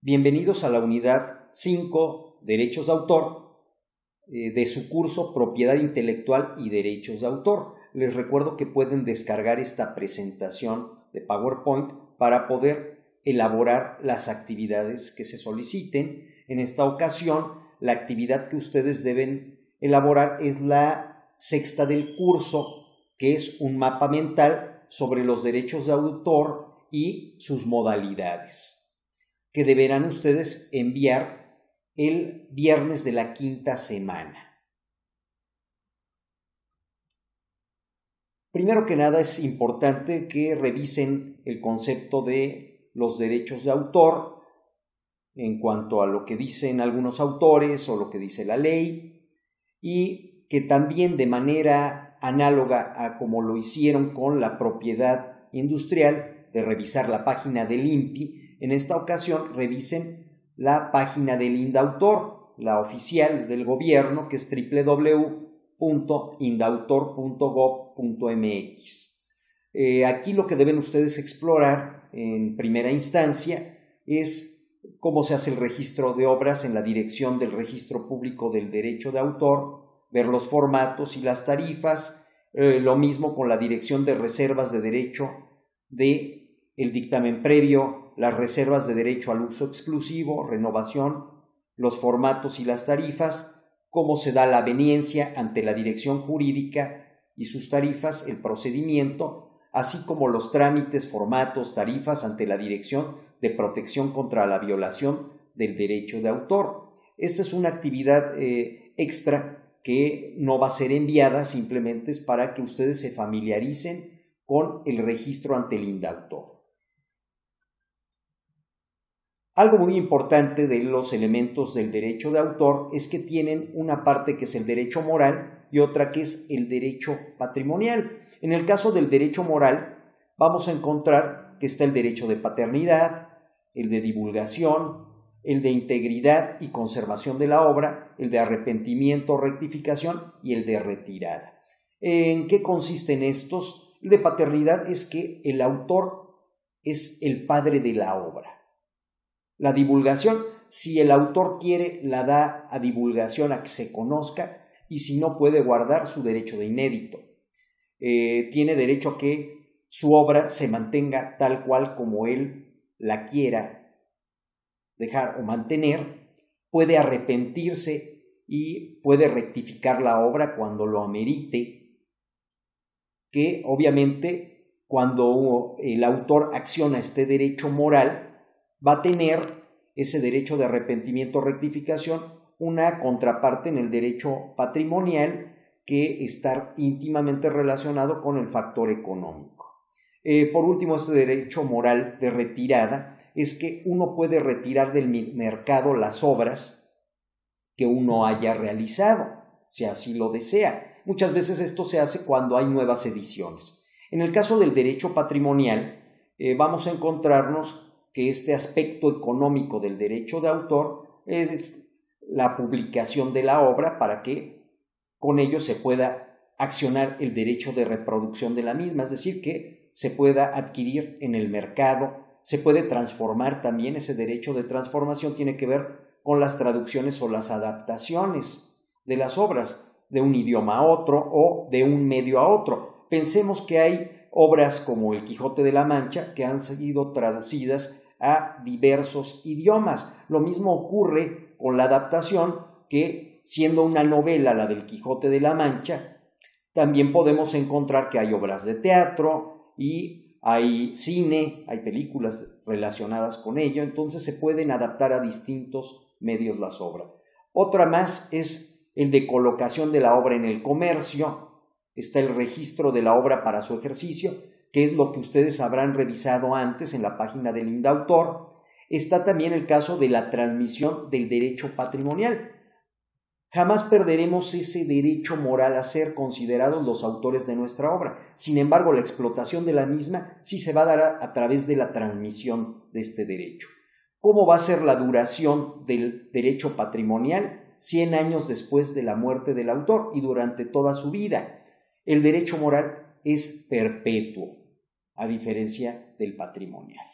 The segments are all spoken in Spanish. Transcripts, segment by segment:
Bienvenidos a la unidad 5, Derechos de Autor, de su curso Propiedad Intelectual y Derechos de Autor. Les recuerdo que pueden descargar esta presentación de PowerPoint para poder elaborar las actividades que se soliciten. En esta ocasión, la actividad que ustedes deben elaborar es la sexta del curso, que es un mapa mental sobre los derechos de autor y sus modalidades, que deberán ustedes enviar el viernes de la quinta semana. Primero que nada es importante que revisen el concepto de los derechos de autor en cuanto a lo que dicen algunos autores o lo que dice la ley, y que también de manera análoga a como lo hicieron con la propiedad industrial, de revisar la página del INPI, en esta ocasión revisen la página del INDAUTOR, la oficial del gobierno, que es www.indautor.gov.mx. Aquí lo que deben ustedes explorar en primera instancia es cómo se hace el registro de obras en la dirección del Registro Público del Derecho de Autor, ver los formatos y las tarifas, lo mismo con la dirección de reservas de derecho de el dictamen previo, las reservas de derecho al uso exclusivo, renovación, los formatos y las tarifas, cómo se da la aveniencia ante la dirección jurídica y sus tarifas, el procedimiento, así como los trámites, formatos, tarifas ante la Dirección de Protección contra la Violación del Derecho de Autor. Esta es una actividad extra que no va a ser enviada, simplemente es para que ustedes se familiaricen con el registro ante el INDAUTOR. Algo muy importante de los elementos del derecho de autor es que tienen una parte que es el derecho moral y otra que es el derecho patrimonial. En el caso del derecho moral, vamos a encontrar que está el derecho de paternidad, el de divulgación, el de integridad y conservación de la obra, el de arrepentimiento o rectificación y el de retirada. ¿En qué consisten estos? El de paternidad es que el autor es el padre de la obra. La divulgación, si el autor quiere, la da a divulgación a que se conozca, y si no, puede guardar su derecho de inédito. Tiene derecho a que su obra se mantenga tal cual como él la quiera dejar o mantener, puede arrepentirse y puede rectificar la obra cuando lo amerite, que obviamente cuando el autor acciona este derecho moral, va a tener ese derecho de arrepentimiento o rectificación una contraparte en el derecho patrimonial que está íntimamente relacionado con el factor económico. Por último, este derecho moral de retirada es que uno puede retirar del mercado las obras que uno haya realizado, si así lo desea. Muchas veces esto se hace cuando hay nuevas ediciones. En el caso del derecho patrimonial, vamos a encontrarnos que este aspecto económico del derecho de autor es la publicación de la obra para que con ello se pueda accionar el derecho de reproducción de la misma, es decir, que se pueda adquirir en el mercado, se puede transformar también. Ese derecho de transformación tiene que ver con las traducciones o las adaptaciones de las obras de un idioma a otro o de un medio a otro. Pensemos que hay obras como El Quijote de la Mancha que han sido traducidas a diversos idiomas. Lo mismo ocurre con la adaptación, que siendo una novela, la del Quijote de la Mancha, también podemos encontrar que hay obras de teatro y hay cine, hay películas relacionadas con ello, entonces se pueden adaptar a distintos medios las obras. Otra más es el de colocación de la obra en el comercio. Está el registro de la obra para su ejercicio, que es lo que ustedes habrán revisado antes en la página del INDAUTOR. Está también el caso de la transmisión del derecho patrimonial. Jamás perderemos ese derecho moral a ser considerados los autores de nuestra obra. Sin embargo, la explotación de la misma sí se va a dar a través de la transmisión de este derecho. ¿Cómo va a ser la duración del derecho patrimonial? 100 años después de la muerte del autor y durante toda su vida. El derecho moral es perpetuo, a diferencia del patrimonial.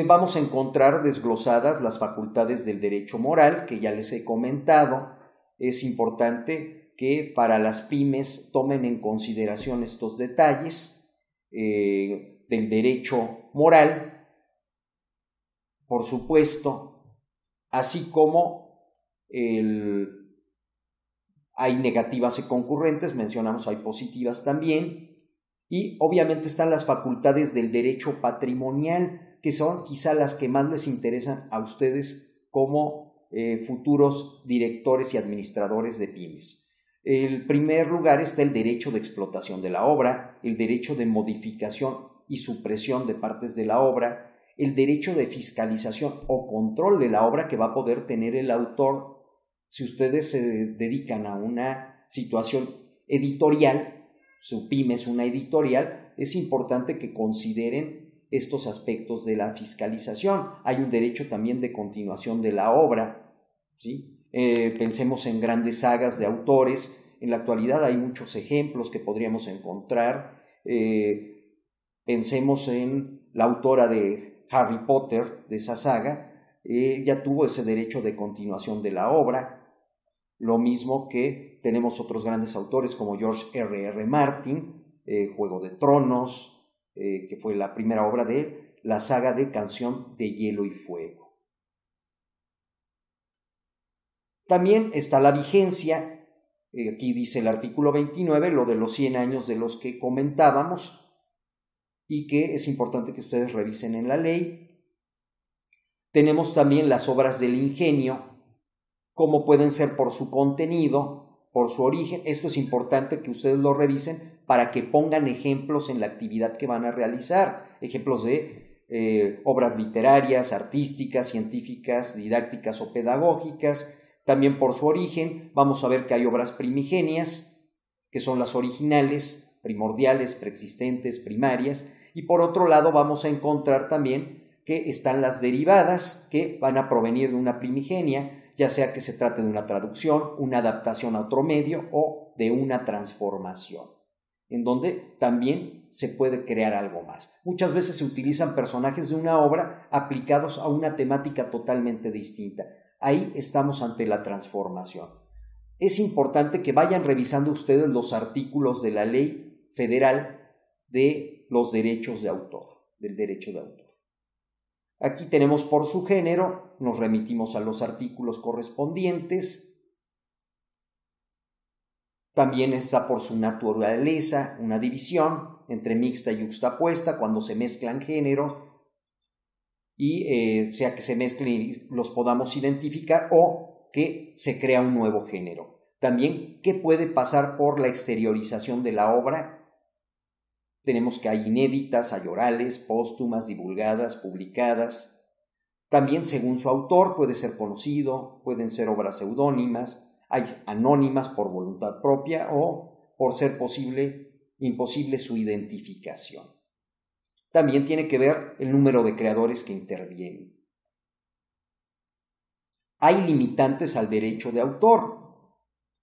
Vamos a encontrar desglosadas las facultades del derecho moral, que ya les he comentado. Es importante que para las pymes tomen en consideración estos detalles del derecho moral, por supuesto, así como hay negativas y concurrentes, mencionamos hay positivas también, y obviamente están las facultades del derecho patrimonial, que son quizá las que más les interesan a ustedes como futuros directores y administradores de pymes. En primer lugar está el derecho de explotación de la obra, el derecho de modificación y supresión de partes de la obra, el derecho de fiscalización o control de la obra que va a poder tener el autor si ustedes se dedican a una situación editorial. Su pyme es una editorial, es importante que consideren estos aspectos de la fiscalización. Hay un derecho también de continuación de la obra, ¿sí? Pensemos en grandes sagas de autores. En la actualidad hay muchos ejemplos que podríamos encontrar. Pensemos en la autora de Harry Potter, de esa saga. Ya tuvo ese derecho de continuación de la obra. Lo mismo que tenemos otros grandes autores como George R.R. Martin, Juego de Tronos, que fue la primera obra de la saga de Canción de Hielo y Fuego. También está la vigencia. Aquí dice el artículo 29, lo de los 100 años de los que comentábamos y que es importante que ustedes revisen en la ley. Tenemos también las obras del ingenio, como pueden ser por su contenido, por su origen. Esto es importante que ustedes lo revisen para que pongan ejemplos en la actividad que van a realizar, ejemplos de obras literarias, artísticas, científicas, didácticas o pedagógicas. También por su origen vamos a ver que hay obras primigenias, que son las originales, primordiales, preexistentes, primarias, y por otro lado vamos a encontrar también que están las derivadas, que van a provenir de una primigenia, ya sea que se trate de una traducción, una adaptación a otro medio o de una transformación, en donde también se puede crear algo más. Muchas veces se utilizan personajes de una obra aplicados a una temática totalmente distinta. Ahí estamos ante la transformación. Es importante que vayan revisando ustedes los artículos de la Ley Federal de los derechos de autor, del derecho de autor. Aquí tenemos por su género, nos remitimos a los artículos correspondientes. También está por su naturaleza una división entre mixta y yuxtapuesta, cuando se mezclan géneros y sea que se mezclen y los podamos identificar o que se crea un nuevo género. También, ¿qué puede pasar por la exteriorización de la obra? Tenemos que hay inéditas, hay orales, póstumas, divulgadas, publicadas. También, según su autor, puede ser conocido, pueden ser obras seudónimas, hay anónimas por voluntad propia o por ser imposible su identificación. También tiene que ver el número de creadores que intervienen. Hay limitantes al derecho de autor.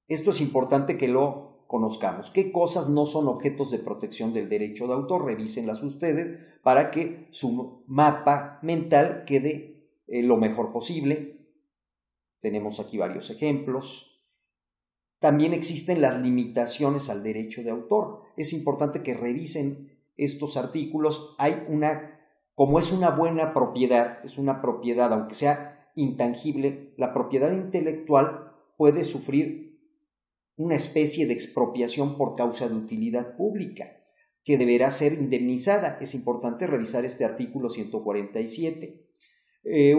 Esto es importante que lo conozcamos. ¿Qué cosas no son objetos de protección del derecho de autor? Revísenlas ustedes para que su mapa mental quede lo mejor posible. Tenemos aquí varios ejemplos. También existen las limitaciones al derecho de autor. Es importante que revisen estos artículos. Como es una buena propiedad, es una propiedad, aunque sea intangible, la propiedad intelectual puede sufrir una especie de expropiación por causa de utilidad pública, que deberá ser indemnizada. Es importante revisar este artículo 147.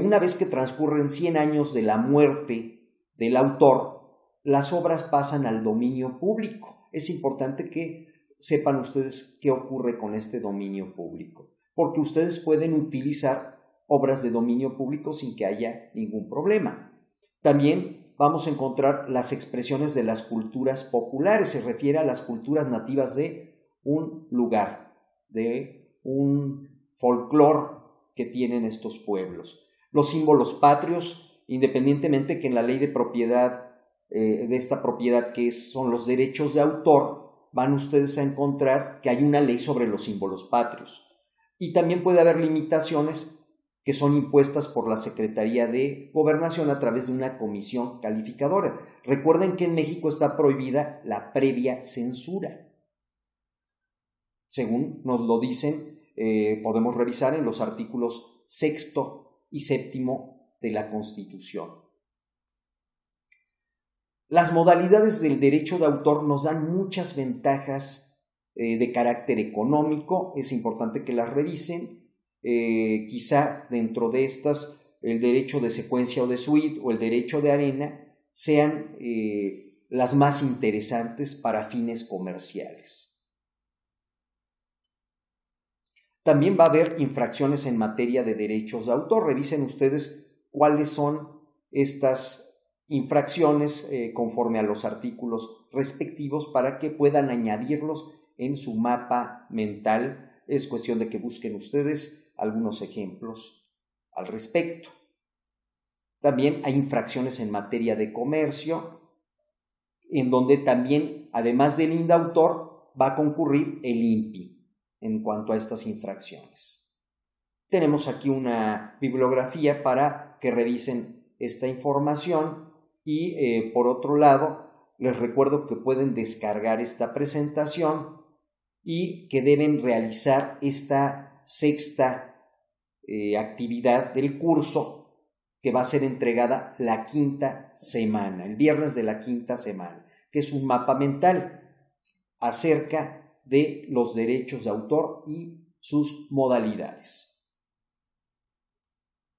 Una vez que transcurren 100 años de la muerte del autor, las obras pasan al dominio público. Es importante que sepan ustedes qué ocurre con este dominio público, porque ustedes pueden utilizar obras de dominio público sin que haya ningún problema. También vamos a encontrar las expresiones de las culturas populares, se refiere a las culturas nativas de un lugar, de un folclore que tienen estos pueblos. Los símbolos patrios, independientemente que en la ley de propiedad, de esta propiedad que son los derechos de autor, van ustedes a encontrar que hay una ley sobre los símbolos patrios. Y también puede haber limitaciones que son impuestas por la Secretaría de Gobernación a través de una comisión calificadora. Recuerden que en México está prohibida la previa censura. Según nos lo dicen, podemos revisar en los artículos 6º y 7º de la Constitución. Las modalidades del derecho de autor nos dan muchas ventajas de carácter económico. Es importante que las revisen. Quizá dentro de estas el derecho de secuencia o de suite o el derecho de arena sean las más interesantes para fines comerciales. También va a haber infracciones en materia de derechos de autor. Revisen ustedes cuáles son estas infracciones conforme a los artículos respectivos para que puedan añadirlos en su mapa mental. Es cuestión de que busquen ustedes algunos ejemplos al respecto. También hay infracciones en materia de comercio, en donde también, además del indautor, va a concurrir el INPI en cuanto a estas infracciones. Tenemos aquí una bibliografía para que revisen esta información y, por otro lado, les recuerdo que pueden descargar esta presentación y que deben realizar esta sexta actividad del curso que va a ser entregada la quinta semana, el viernes de la quinta semana, que es un mapa mental acerca de los derechos de autor y sus modalidades.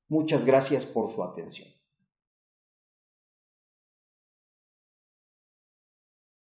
Muchas gracias por su atención.